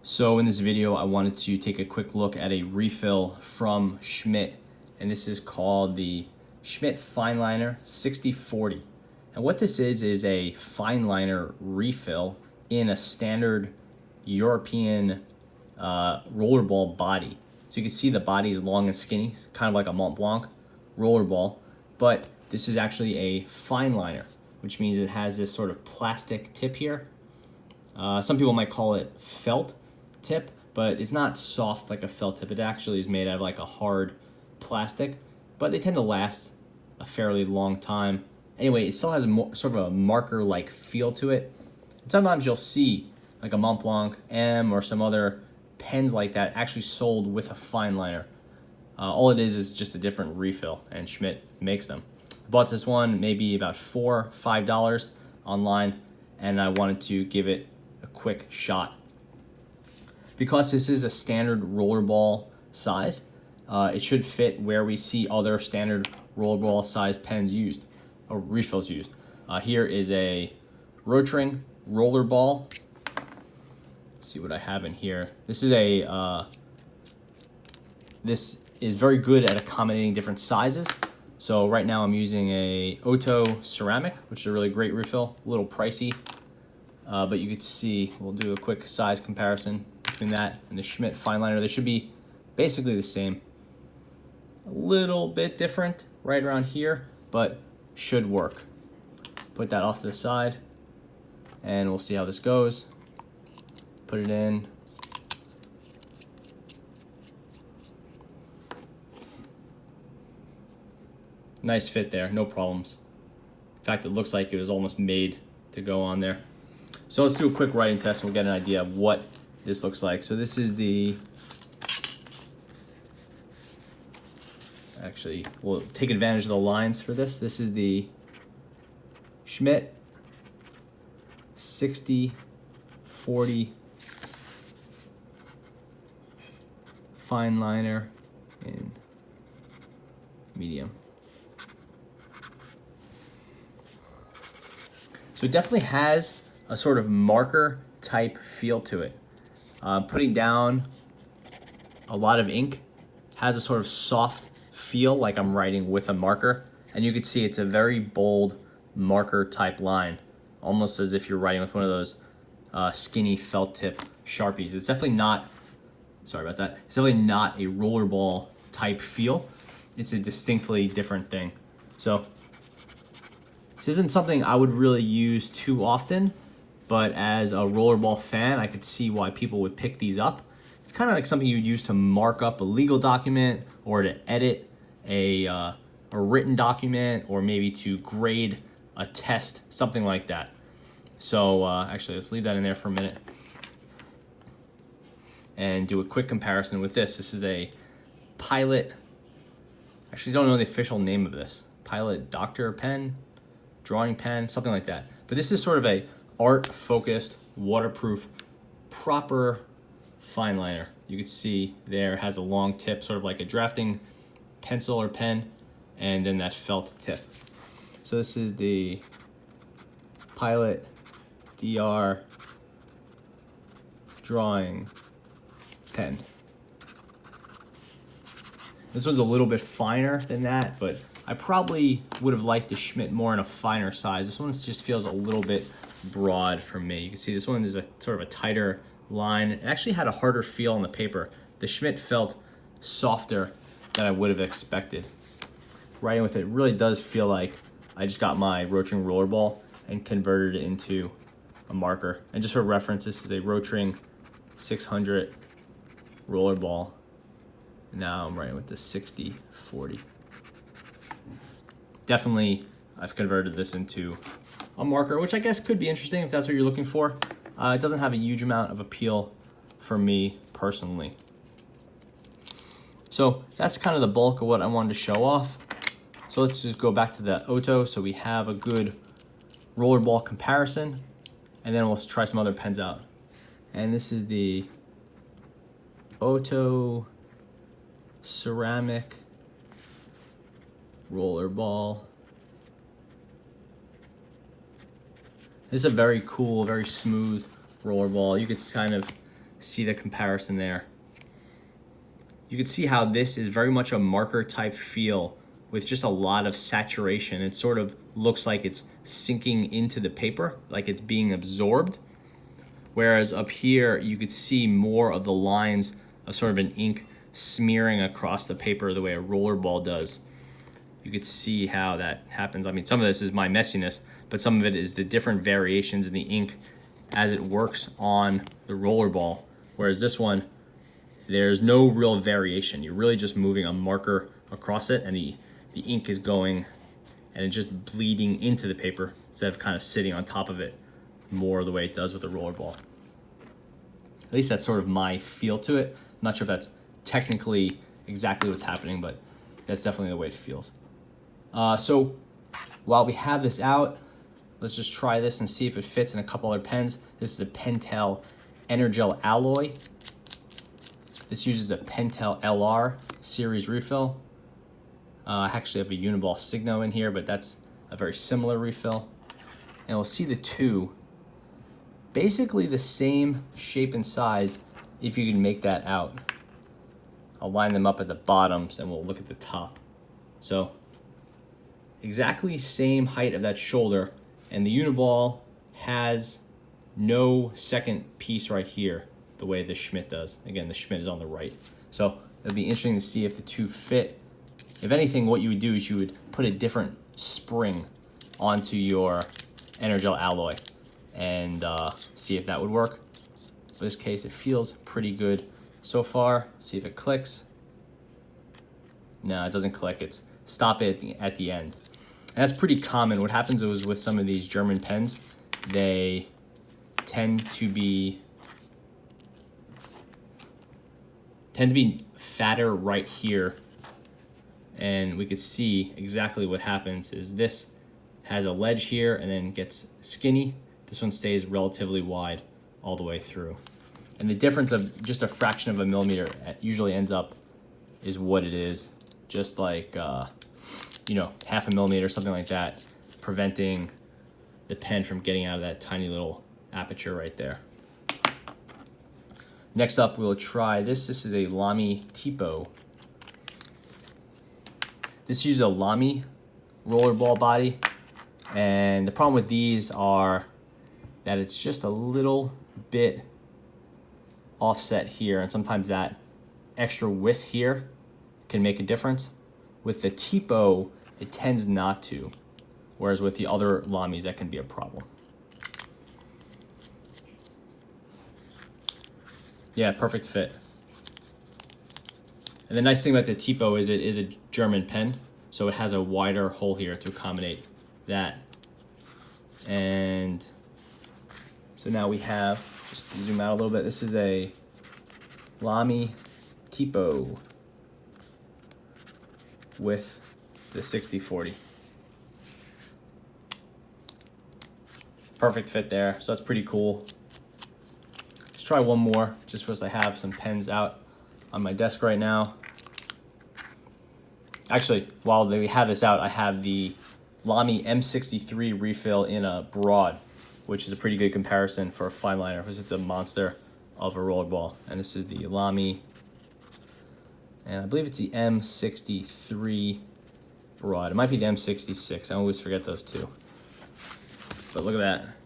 So in this video, I wanted to take a quick look at a refill from Schmidt, and this is called the Schmidt Fineliner 6040. And what this is a Fineliner refill in a standard European rollerball body. So you can see the body is long and skinny, kind of like a Mont Blanc rollerball, but this is actually a Fineliner, which means it has this sort of plastic tip here. Some people might call it felt tip, but it's not soft like a felt tip. It actually is made out of like a hard plastic, but they tend to last a fairly long time. Anyway, it still has sort of a marker-like feel to it. And sometimes you'll see like a Mont Blanc M or some other pens like that actually sold with a Fineliner. All it is just a different refill, and Schmidt makes them. I bought this one maybe about $4, $5 online, and I wanted to give it a quick shot. Because this is a standard rollerball size, it should fit where we see other standard rollerball size pens used, or refills used. Here is a Rotring rollerball. Let's see what I have in here. This is very good at accommodating different sizes. So right now I'm using a Otto ceramic, which is a really great refill, a little pricey. But you could see, we'll do a quick size comparison between that and the Schmidt Fineliner. They should be basically the same. A little bit different right around here, but should work. Put that off to the side, and we'll see how this goes. Put it in. Nice fit there, no problems. In fact, it looks like it was almost made to go on there. So let's do a quick writing test and we'll get an idea of what this looks like. So this is actually, we'll take advantage of the lines for this. This is the Schmidt 6040 Fineliner in medium. So it definitely has a sort of marker type feel to it. Putting down a lot of ink has a sort of soft feel like I'm writing with a marker, and you can see it's a very bold marker type line, almost as if you're writing with one of those skinny felt tip Sharpies. It's definitely not, sorry about that, it's definitely not a rollerball type feel. It's a distinctly different thing. So this isn't something I would really use too often, but as a rollerball fan, I could see why people would pick these up. It's kind of like something you'd use to mark up a legal document or to edit a written document, or maybe to grade a test, something like that. So actually, let's leave that in there for a minute and do a quick comparison with this. This is a Pilot, actually don't know the official name of this. Pilot Doctor pen, drawing pen, something like that. But this is sort of a art-focused, waterproof, proper Fineliner. You can see there has a long tip, sort of like a drafting pencil or pen, and then that felt tip. So this is the Pilot DR drawing pen. This one's a little bit finer than that, but I probably would have liked the Schmidt more in a finer size. This one just feels a little bit broad for me. You can see this one is a sort of a tighter line. It actually had a harder feel on the paper. The Schmidt felt softer than I would have expected. Writing with it really does feel like I just got my Rotring rollerball and converted it into a marker. And just for reference, this is a Rotring 600 rollerball. Now I'm writing with the 6040. Definitely, I've converted this into a marker, which I guess could be interesting if that's what you're looking for. It doesn't have a huge amount of appeal for me personally. So that's kind of the bulk of what I wanted to show off. So let's just go back to the Otto so we have a good rollerball comparison, and then we'll try some other pens out. And this is the Otto ceramic rollerball. This is a very cool, very smooth rollerball. You could kind of see the comparison there. You can see how this is very much a marker type feel with just a lot of saturation. It sort of looks like it's sinking into the paper, like it's being absorbed. Whereas up here, you could see more of the lines of sort of an ink smearing across the paper the way a rollerball does. You could see how that happens. I mean, some of this is my messiness, but some of it is the different variations in the ink as it works on the rollerball. Whereas this one, there's no real variation. You're really just moving a marker across it, and the ink is going and it's just bleeding into the paper instead of kind of sitting on top of it more the way it does with the rollerball. At least that's sort of my feel to it. I'm not sure if that's technically exactly what's happening, but that's definitely the way it feels. So while we have this out, let's just try this and see if it fits in a couple other pens. This is a Pentel Energel Alloy. This uses a Pentel LR series refill. I actually have a Uniball Signo in here, but that's a very similar refill. And we'll see the two basically the same shape and size if you can make that out. I'll line them up at the bottoms and we'll look at the top. So exactly same height of that shoulder, and the Uniball has no second piece right here the way the Schmidt does. Again, the Schmidt is on the right. So it'll be interesting to see if the two fit. If anything, what you would do is you would put a different spring onto your Energel Alloy and see if that would work. For this case, it feels pretty good so far. See if it clicks. No, it doesn't click. It's stop it at the end. And that's pretty common. What happens is with some of these German pens, they tend to be fatter right here. And we could see exactly what happens is this has a ledge here and then gets skinny. This one stays relatively wide all the way through. And the difference of just a fraction of a millimeter usually ends up is what it is. Just like, half a millimeter, something like that, preventing the pen from getting out of that tiny little aperture right there. Next up, we'll try this. This is a Lamy Tipo. This uses a Lamy rollerball body, and the problem with these are that it's just a little bit offset here, and sometimes that extra width here can make a difference. With the Tipo, it tends not to, whereas with the other Lamys, that can be a problem. Yeah, perfect fit. And the nice thing about the Tipo is it is a German pen, so it has a wider hole here to accommodate that. And so now we have, just to zoom out a little bit, this is a Lamy Tipo with the 6040. Perfect fit there, so that's pretty cool. Let's try one more, just because I have some pens out on my desk right now. Actually, while we have this out, I have the Lamy M63 refill in a broad, which is a pretty good comparison for a fineliner because it's a monster of a rollerball. And this is the Lamy, and I believe it's the M63 broad. It might be the M66. I always forget those two. But look at that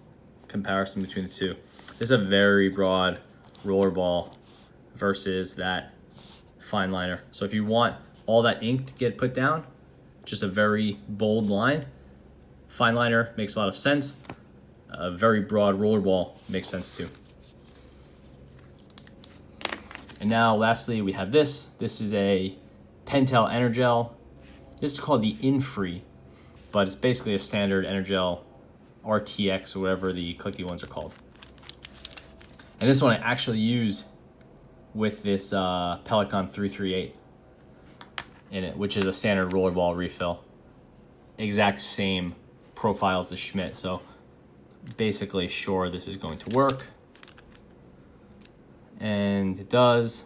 comparison between the two. This is a very broad rollerball versus that fineliner. So if you want all that ink to get put down, just a very bold line, fineliner makes a lot of sense. A very broad rollerball makes sense too. And now lastly, we have this. This is a Pentel Energel. This is called the Infree, but it's basically a standard Energel RTX or whatever the clicky ones are called. And this one I actually use with this Pelican 338 in it, which is a standard rollerball refill. Exact same profile as the Schmidt, so basically sure this is going to work. And it does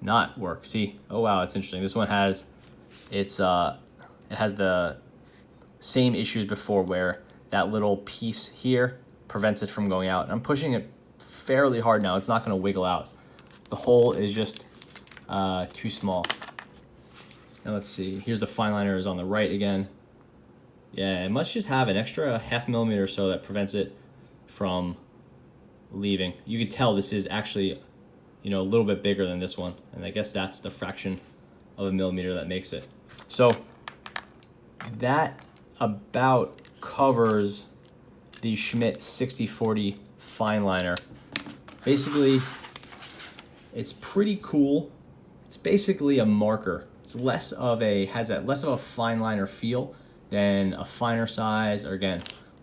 not work. See, oh wow, it's interesting. This one has, it has the same issues before where that little piece here prevents it from going out. And I'm pushing it fairly hard now. It's not going to wiggle out. The hole is just too small. Now let's see. Here's the Fineliner is on the right again. Yeah, it must just have an extra 0.5 millimeter or so that prevents it from leaving. You can tell this is actually, you know, a little bit bigger than this one, and I guess that's the fraction of a millimeter that makes it. So that about covers the Schmidt 6040 Fineliner. Basically, it's pretty cool. It's basically a marker. It's less of a less of a Fineliner feel than a finer size,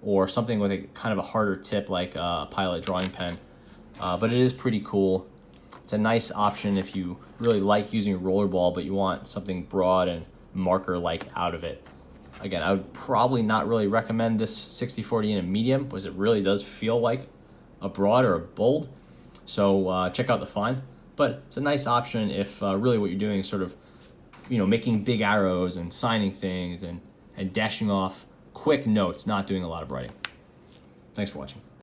or something with a kind of a harder tip like a Pilot drawing pen. But it is pretty cool. It's a nice option if you really like using Rollerball, but you want something broad and marker-like out of it. Again, I would probably not really recommend this 6040 in a medium, because it really does feel like a broad or a bold. So check out the Fine. But it's a nice option if really what you're doing is sort of, you know, making big arrows and signing things and dashing off quick notes, not doing a lot of writing. Thanks for watching.